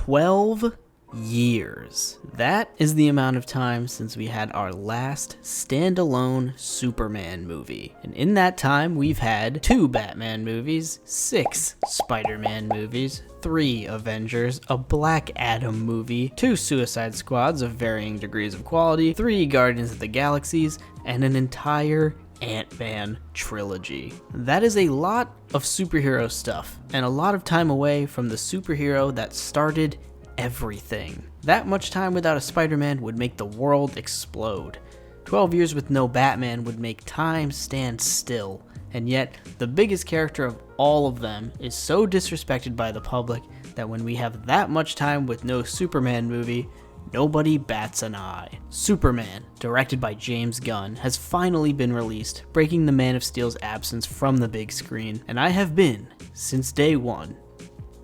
12 years. That is the amount of time since we had our last standalone Superman movie. And in that time, we've had 2 Batman movies, 6 Spider-Man movies, 3 Avengers, a Black Adam movie, 2 Suicide Squads of varying degrees of quality, 3 Guardians of the Galaxies, and an entire Ant-Man trilogy. That is a lot of superhero stuff, and a lot of time away from the superhero that started everything. That much time without a Spider-Man would make the world explode. 12 years with no Batman would make time stand still, and yet the biggest character of all of them is so disrespected by the public that when we have that much time with no Superman movie, nobody bats an eye. Superman, directed by James Gunn, has finally been released, breaking the Man of Steel's absence from the big screen, and I have been, since day one,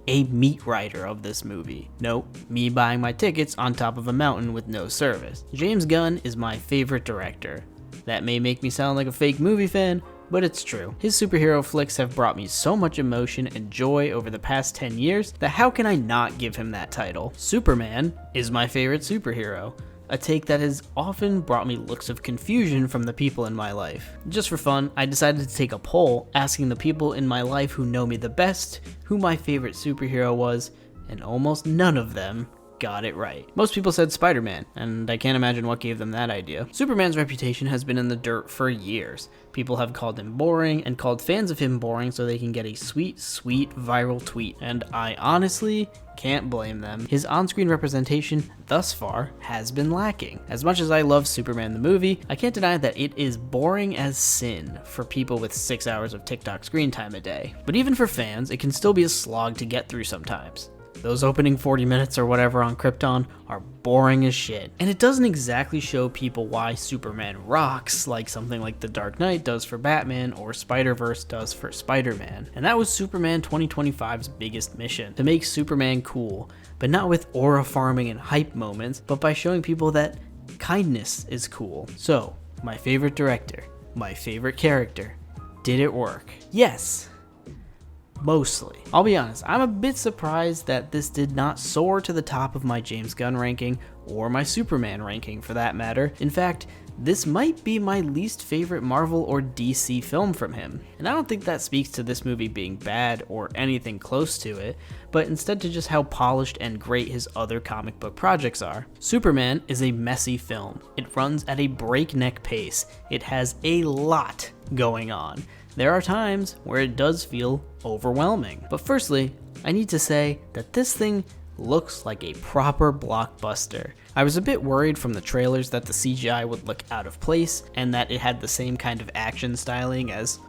a meat writer of this movie. Nope, me buying my tickets on top of a mountain with no service. James Gunn is my favorite director. That may make me sound like a fake movie fan, but it's true. His superhero flicks have brought me so much emotion and joy over the past 10 years that how can I not give him that title? Superman is my favorite superhero. A take that has often brought me looks of confusion from the people in my life. Just for fun, I decided to take a poll asking the people in my life who know me the best who my favorite superhero was, and almost none of them got it right. Most people said Spider-Man, and I can't imagine what gave them that idea. Superman's reputation has been in the dirt for years. People have called him boring and called fans of him boring so they can get a sweet viral tweet, and I honestly can't blame them. His on-screen representation thus far has been lacking. As much as I love Superman the movie, I can't deny that it is boring as sin for people with 6 hours of TikTok screen time a day. But even for fans, it can still be a slog to get through sometimes. Those opening 40 minutes or whatever on Krypton are boring as shit. And it doesn't exactly show people why Superman rocks like something like The Dark Knight does for Batman or Spider-Verse does for Spider-Man. And that was Superman 2025's biggest mission, to make Superman cool, but not with aura farming and hype moments, but by showing people that kindness is cool. So, my favorite director, my favorite character, did it work? Yes. Mostly. I'll be honest, I'm a bit surprised that this did not soar to the top of my James Gunn ranking, or my Superman ranking for that matter. In fact, this might be my least favorite Marvel or DC film from him. And I don't think that speaks to this movie being bad or anything close to it, but instead to just how polished and great his other comic book projects are. Superman is a messy film. It runs at a breakneck pace. It has a lot going on. There are times where it does feel overwhelming. But firstly, I need to say that this thing looks like a proper blockbuster. I was a bit worried from the trailers that the CGI would look out of place and that it had the same kind of action styling as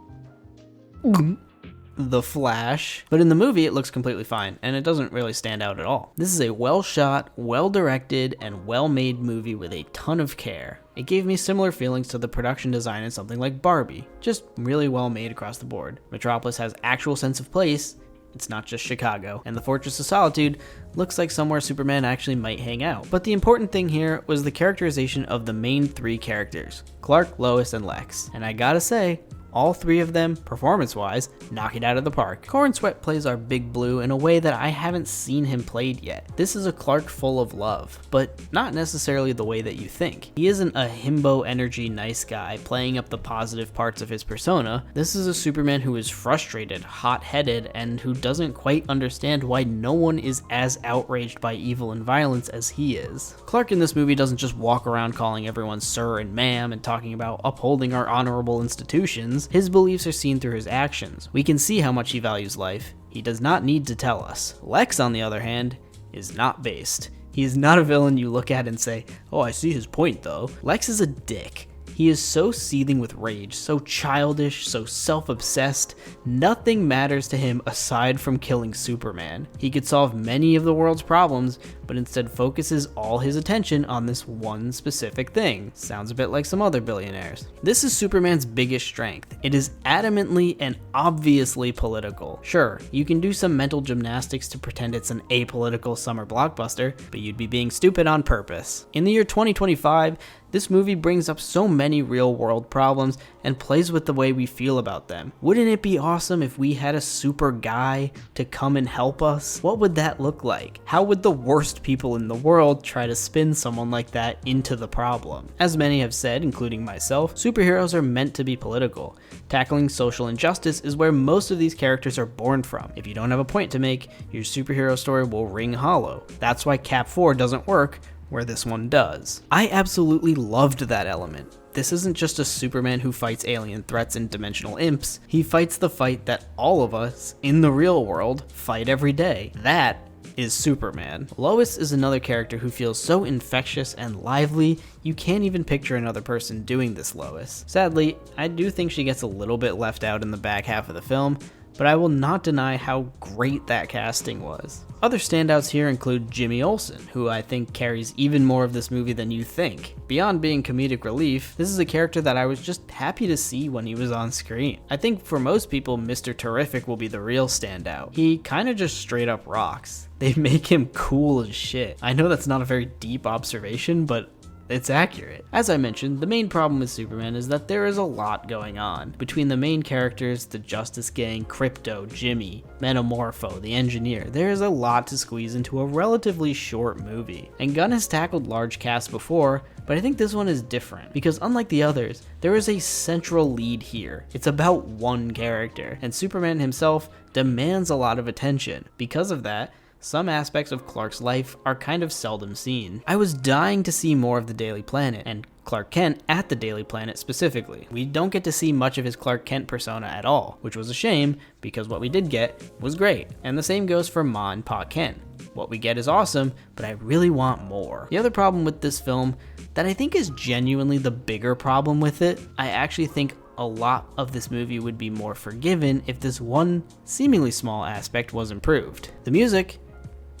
The Flash, but in the movie it looks completely fine and it doesn't really stand out at all. This is a well shot, well directed, and well made movie with a ton of care. It gave me similar feelings to the production design in something like Barbie, just really well made across the board. Metropolis has actual sense of place, it's not just Chicago, and the Fortress of Solitude looks like somewhere Superman actually might hang out. But the important thing here was the characterization of the main 3 characters, Clark, Lois, and Lex, and I gotta say, all 3 of them, performance-wise, knock it out of the park. Corn Sweat plays our Big Blue in a way that I haven't seen him played yet. This is a Clark full of love, but not necessarily the way that you think. He isn't a himbo energy nice guy playing up the positive parts of his persona. This is a Superman who is frustrated, hot-headed, and who doesn't quite understand why no one is as outraged by evil and violence as he is. Clark in this movie doesn't just walk around calling everyone sir and ma'am and talking about upholding our honorable institutions. His beliefs are seen through his actions. We can see how much he values life. He does not need to tell us. Lex, on the other hand, is not based. He is not a villain you look at and say, oh, I see his point though. Lex is a dick. He is so seething with rage, so childish, so self-obsessed. Nothing matters to him aside from killing Superman. He could solve many of the world's problems, but instead focuses all his attention on this one specific thing. Sounds a bit like some other billionaires. This is Superman's biggest strength. It is adamantly and obviously political. Sure, you can do some mental gymnastics to pretend it's an apolitical summer blockbuster, but you'd be being stupid on purpose. In the year 2025, This movie brings up so many real-world problems and plays with the way we feel about them. Wouldn't it be awesome if we had a super guy to come and help us? What would that look like? How would the worst people in the world try to spin someone like that into the problem? As many have said, including myself, superheroes are meant to be political. Tackling social injustice is where most of these characters are born from. If you don't have a point to make, your superhero story will ring hollow. That's why Cap 4 doesn't work where this one does. I absolutely loved that element. This isn't just a Superman who fights alien threats and dimensional imps. He fights the fight that all of us in the real world fight every day. That is Superman. Lois is another character who feels so infectious and lively, you can't even picture another person doing this Lois. Sadly, I do think she gets a little bit left out in the back half of the film, but I will not deny how great that casting was. Other standouts here include Jimmy Olsen, who I think carries even more of this movie than you think. Beyond being comedic relief, this is a character that I was just happy to see when he was on screen. I think for most people, Mr. Terrific will be the real standout. He kinda just straight up rocks. They make him cool as shit. I know that's not a very deep observation, but it's accurate. As I mentioned, the main problem with Superman is that there is a lot going on. Between the main characters, the Justice Gang, Krypto, Jimmy, Metamorpho, the Engineer, there is a lot to squeeze into a relatively short movie. And Gunn has tackled large casts before, but I think this one is different, because unlike the others, there is a central lead here. It's about one character, and Superman himself demands a lot of attention. Because of that, some aspects of Clark's life are kind of seldom seen. I was dying to see more of the Daily Planet, and Clark Kent at the Daily Planet specifically. We don't get to see much of his Clark Kent persona at all, which was a shame, because what we did get was great. And the same goes for Ma and Pa Kent. What we get is awesome, but I really want more. The other problem with this film, that I think is genuinely the bigger problem with it, I actually think a lot of this movie would be more forgiven if this one seemingly small aspect was improved. The music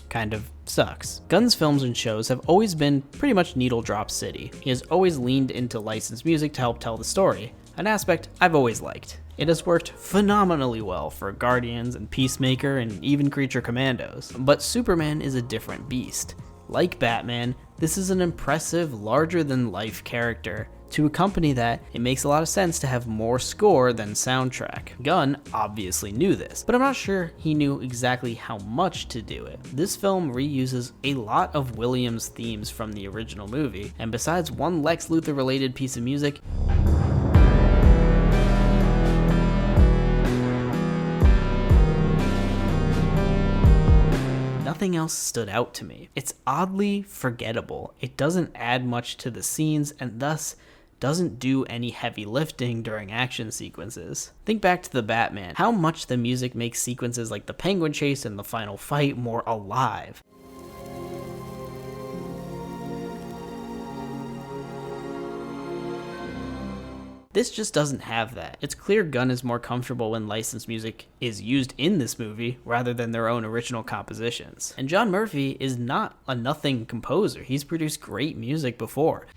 kind of sucks. Gunn's films and shows have always been pretty much needle drop city. He has always leaned into licensed music to help tell the story, an aspect I've always liked. It has worked phenomenally well for Guardians and Peacemaker and even Creature Commandos. But Superman is a different beast. Like Batman, this is an impressive, larger-than-life character. To accompany that, it makes a lot of sense to have more score than soundtrack. Gunn obviously knew this, but I'm not sure he knew exactly how much to do it. This film reuses a lot of Williams' themes from the original movie, and besides one Lex Luthor-related piece of music, nothing else stood out to me. It's oddly forgettable. It doesn't add much to the scenes, and thus doesn't do any heavy lifting during action sequences. Think back to the Batman, how much the music makes sequences like the Penguin chase and the final fight more alive. This just doesn't have that. It's clear Gunn is more comfortable when licensed music is used in this movie rather than their own original compositions. And John Murphy is not a nothing composer. He's produced great music before.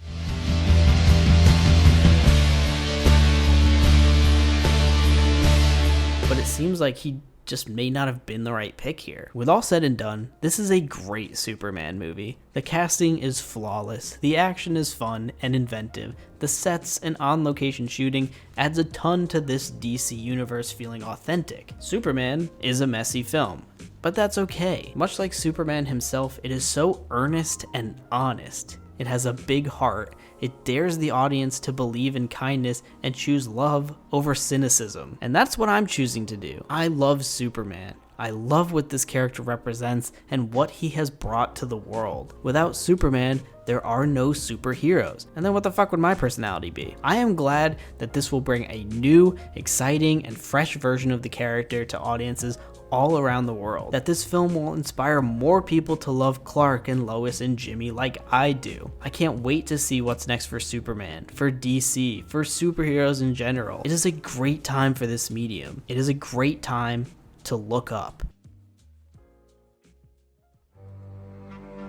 But it seems like he just may not have been the right pick here. With all said and done, this is a great Superman movie. The casting is flawless, the action is fun and inventive, the sets and on-location shooting adds a ton to this DC universe feeling authentic. Superman is a messy film, but that's okay. Much like Superman himself, it is so earnest and honest. It has a big heart. It dares the audience to believe in kindness and choose love over cynicism. And that's what I'm choosing to do. I love Superman. I love what this character represents and what he has brought to the world. Without Superman, there are no superheroes. And then what the fuck would my personality be? I am glad that this will bring a new, exciting, and fresh version of the character to audiences all around the world. That this film will inspire more people to love Clark and Lois and Jimmy like I do. I can't wait to see what's next for Superman, for DC, for superheroes in general. It is a great time for this medium. It is a great time to look up.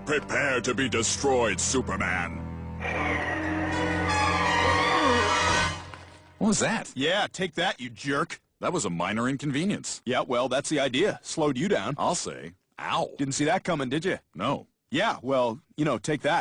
Prepare to be destroyed, Superman. What was that? Yeah, take that, you jerk. That was a minor inconvenience. Yeah, well, that's the idea. Slowed you down. I'll say. Ow. Didn't see that coming, did you? No. Yeah, well, take that.